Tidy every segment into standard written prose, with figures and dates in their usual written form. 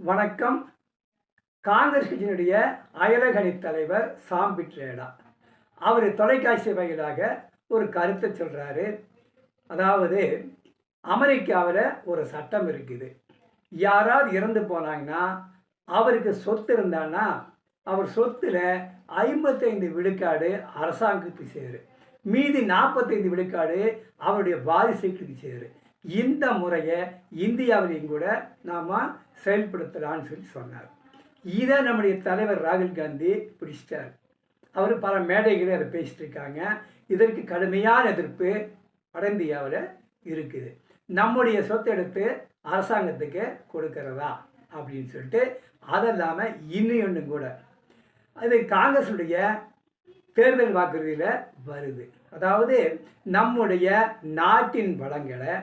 வணக்கம். காங்கிரஸ் கட்சியினுடைய அயலகணி தலைவர் சாம் பிட்ரேடா அவர் தொலைக்காட்சி வாயிலாக ஒரு கருத்தை சொல்கிறாரு. அதாவது அமெரிக்காவில் ஒரு சட்டம் இருக்குது. யாராவது இறந்து போனாங்கன்னா அவருக்கு சொத்து இருந்தான்னா அவர் சொத்தில் 55 விழுக்காடு அரசாங்கத்துக்கு சேரும். மீதி 45 விழுக்காடு அவருடைய வாரிசுகளுக்கு சேரும். இந்த முறையை இந்தியாவிலையும் கூட நாம் செயல்படுத்தலான்னு சொன்னார். இதை நம்முடைய தலைவர் ராகுல் காந்தி பிடிச்சிட்டார். அவர் பல மேடைகளே அதை பேசிட்டு இருக்காங்க. இதற்கு கடுமையான எதிர்ப்பு வட இந்தியாவில் இருக்குது. நம்முடைய சொத்தை எடுத்து அரசாங்கத்துக்கு கொடுக்கறதா அப்படின்னு சொல்லிட்டு, அது இல்லாமல் இன்னும் கூட அது காங்கிரஸுடைய தேர்தல் வாக்குறுதியில் வருது. அதாவது நம்முடைய நாட்டின் வளங்களை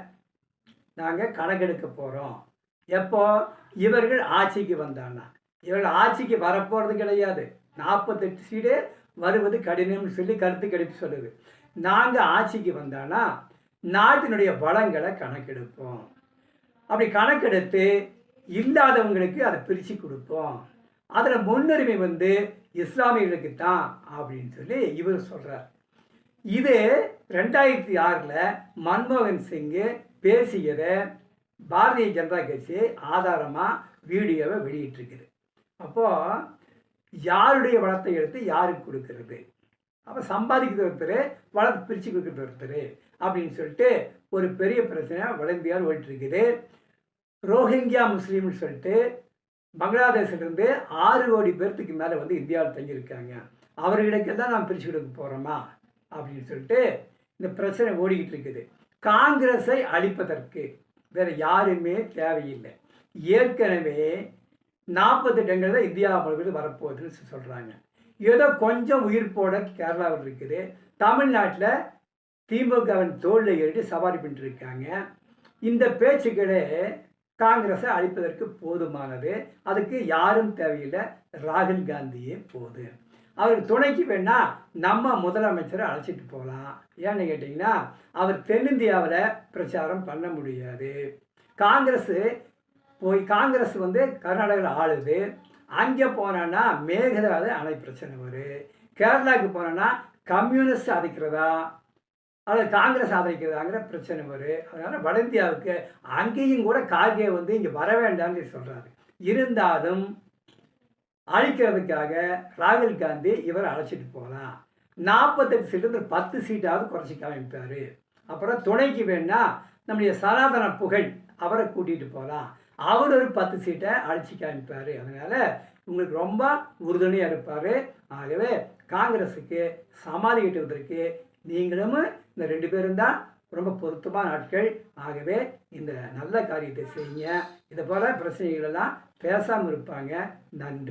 நாங்கள் கணக்கெடுக்க போகிறோம். எப்போ இவர்கள் ஆட்சிக்கு வந்தாங்கன்னா, இவர்கள் ஆட்சிக்கு வரப்போகிறது கிடையாது. 48 சீடு வருவது கடினம்னு சொல்லி கருத்து கணிப்பு சொல்லுது. நாங்கள் ஆட்சிக்கு வந்தான்னா நாட்டினுடைய வளங்களை கணக்கெடுப்போம். அப்படி கணக்கெடுத்து இல்லாதவங்களுக்கு அதை பிரித்து கொடுப்போம். அதில் முன்னுரிமை இஸ்லாமியர்களுக்கு தான் அப்படின்னு சொல்லி இவர் சொல்கிறார். இது 2006 மன்மோகன் சிங்கு பேசியதை பாரதிய ஜனதா கட்சி ஆதாரமாக வீடியோவை வெளியிட்டிருக்குது. அப்போது யாருடைய வளத்தை எடுத்து யாருக்கு கொடுக்கறது, அப்போ சம்பாதிக்கிறது ஒருத்தர், வளத்தை பிரித்து கொடுக்குறது ஒருத்தர் அப்படின்னு சொல்லிட்டு ஒரு பெரிய பிரச்சனை வட இந்தியாவில் ஓடிட்டுருக்குது. ரோஹிங்கியா முஸ்லீம்னு சொல்லிட்டு பங்களாதேஷ்லேருந்து 6 கோடி பேர்த்துக்கு மேலே இந்தியாவில் தங்கியிருக்காங்க. அவர்களுக்கெல்லாம் நாம் பிரித்து கொடுக்க போகிறோமா அப்படின்னு சொல்லிட்டு இந்த பிரச்சனை ஓடிக்கிட்டு இருக்குது. காங்கிரஸை அழிப்பதற்கு வேறு யாருமே தேவையில்லை. ஏற்கனவே 48 இடங்களில் இந்தியா முழுவதும் வரப்போகுதுன்னு சொல்கிறாங்க. ஏதோ கொஞ்சம் உயிர்ப்போட கேரளாவில் இருக்குது. தமிழ்நாட்டில் திமுகவின் தோளில் ஏறி சவாரி பண்ணிட்டு இருக்காங்க. இந்த பேச்சுக்களே காங்கிரஸை அழிப்பதற்கு போதுமானது. அதுக்கு யாரும் தேவையில்லை, ராகுல் காந்தியே போது. அவர் துணைக்கு வேணா நம்ம முதலமைச்சரை அழைச்சிட்டு போகலாம். ஏன்னு கேட்டிங்கன்னா அவர் தென்னிந்தியாவில் பிரச்சாரம் பண்ண முடியாது. காங்கிரஸ் கர்நாடகாவில் ஆளுது. அங்கே போனோன்னா மேகதாது அணை பிரச்சனை வரும். கேரளாவுக்கு போனோன்னா கம்யூனிஸ்ட் ஆதரிக்கிறதா அல்லது காங்கிரஸ் ஆதரிக்கிறதாங்கிற பிரச்சனை வரும். அதனால் வட இந்தியாவுக்கு அங்கேயும் கூட கார்கே இங்கே வர வேண்டாம்னு சொல்கிறாரு. இருந்தாலும் அழிக்கிறதுக்காக ராகுல் காந்தி இவரை அழைச்சிட்டு போகலாம். 48 சீட்டு 10 சீட்டாவது குறைச்சி காமிப்பார். அப்புறம் துணைக்கு வேணா நம்முடைய சனாதன புகழ் அவரை கூட்டிகிட்டு போகலாம். அவர் ஒரு 10 சீட்டை அழைச்சி காமிப்பார். அதனால் உங்களுக்கு ரொம்ப உறுதுணையாக இருப்பார். ஆகவே காங்கிரஸுக்கு சமாளிக்கிட்டுவதற்கு நீங்களும் இந்த 2 பேரும் தான் ரொம்ப பொருத்தமான ஆட்கள். ஆகவே இந்த நல்ல காரியத்தை செய்யுங்க. இதை போல் பிரச்சனைகளெல்லாம் பேசாமல் இருப்பாங்க. நன்றி.